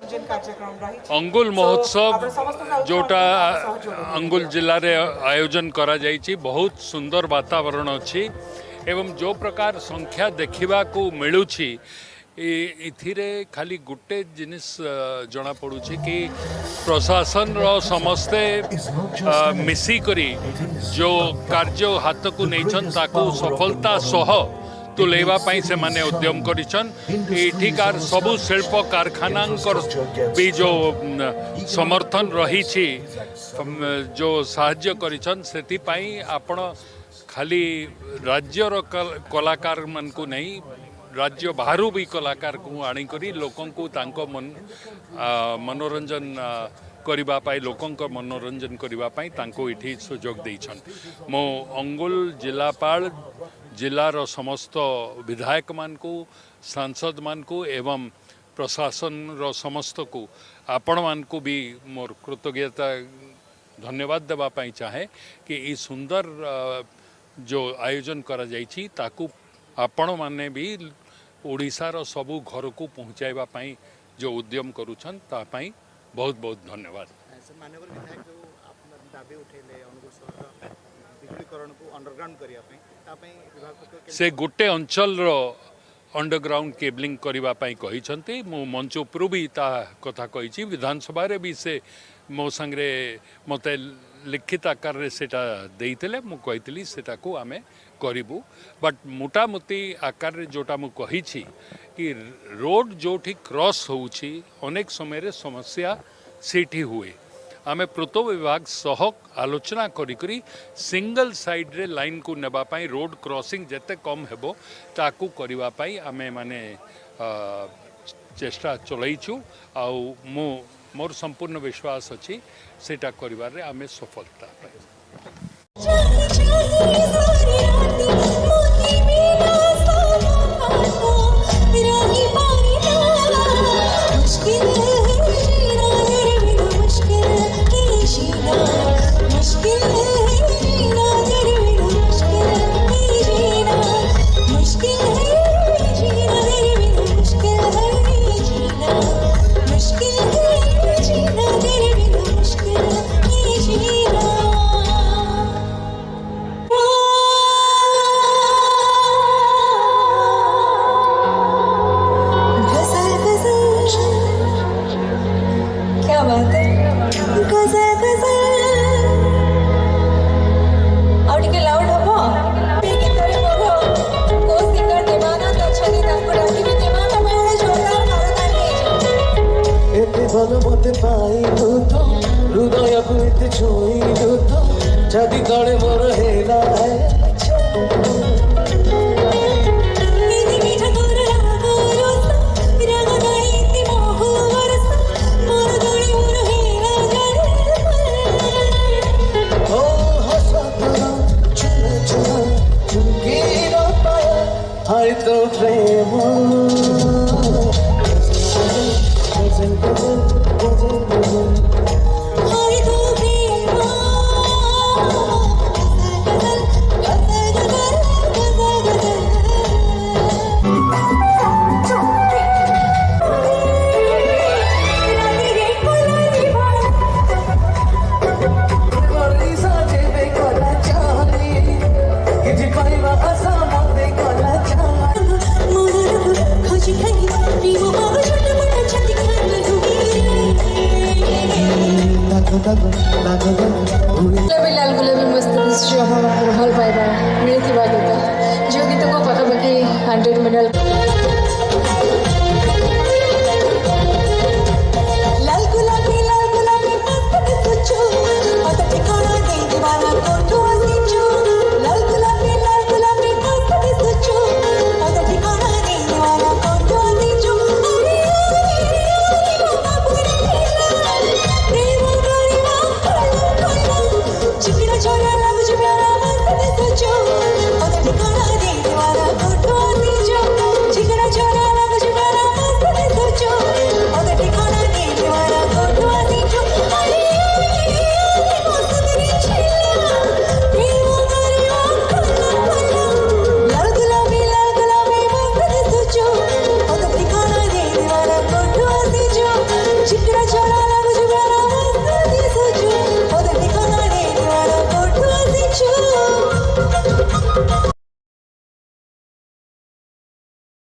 अंगुल महोत्सव जोटा अंगुल जिले में आयोजन करा जाइछि बहुत सुंदर वातावरण अच्छी एवं जो प्रकार संख्या देखा मिलूछि इथिरे खाली गुटे जिनिस जना पड़ुछि कि प्रशासन रो समस्ते मिसिकरी जो कार्य हाथ को नहींछन ताकू सफलता सह तुलेवा पाई से माने उद्यम करिछन एठिकार सबु शिल्प कारखाना भी जो समर्थन रही जो साहाय्य करिछन सेति पाई आपण खाली राज्य रो कलाकार मन को नहीं राज्य बाहर भी कलाकार को आनिकरी लोकों को तांको मनोरंजन करिबा पाई लोकों को मनोरंजन करिबा पाई तांको इठी सुजोग देइछन मो अंगुल जिलापाल जिलार समस्त विधायक मान को सांसद मान को एवं प्रशासन रो समस्त को आपण मान को भी मोर कृतज्ञता धन्यवाद देवा पाई चाहे कि ई सुंदर जो आयोजन करा जाइछि ताकू आपण माने भी ओडिशार सबू घर को पहुँचाइबा पाई जो उद्यम करूछन ता पाई बहुत बहुत धन्यवाद। माननीय विधायक जो दाबी उठेले विद्युतीकरण को अंडरग्राउंड करिया पई ता पई विभाग से गोटे अंचल रो अंडरग्राउंड केबलिंग करिबा पई कहिसंती मो मंच उपरु भी ता कथा कहिछि विधानसभा रे भी से मो संगे मते लिखित आकार रे सेटा देइतले मु कहितली सेटा को आमे करिबु बट मोटामोटी आकार रे जोटा मु कहिछि कि रोड जोठी क्रॉस होउछि अनेक समय रे समस्या सेठी हुए आमे पूर्त विभाग सह आलोचना करी सिंगल साइड रे लाइन को नेबा पाई रोड क्रॉसिंग जते कम हेबो ताकू करिबा पाई आमे माने चेष्टा चलैछु आ मु मोर संपूर्ण विश्वास अच्छी सेटा करिवार रे आमे सफलता पाई। हृदय को छुई छवि कड़े मोर हेला हाय तो प्रेम लाल गुलाबी मस्त भल पाइबा मिलता जो गीत को पाखापाखि 100 मेडल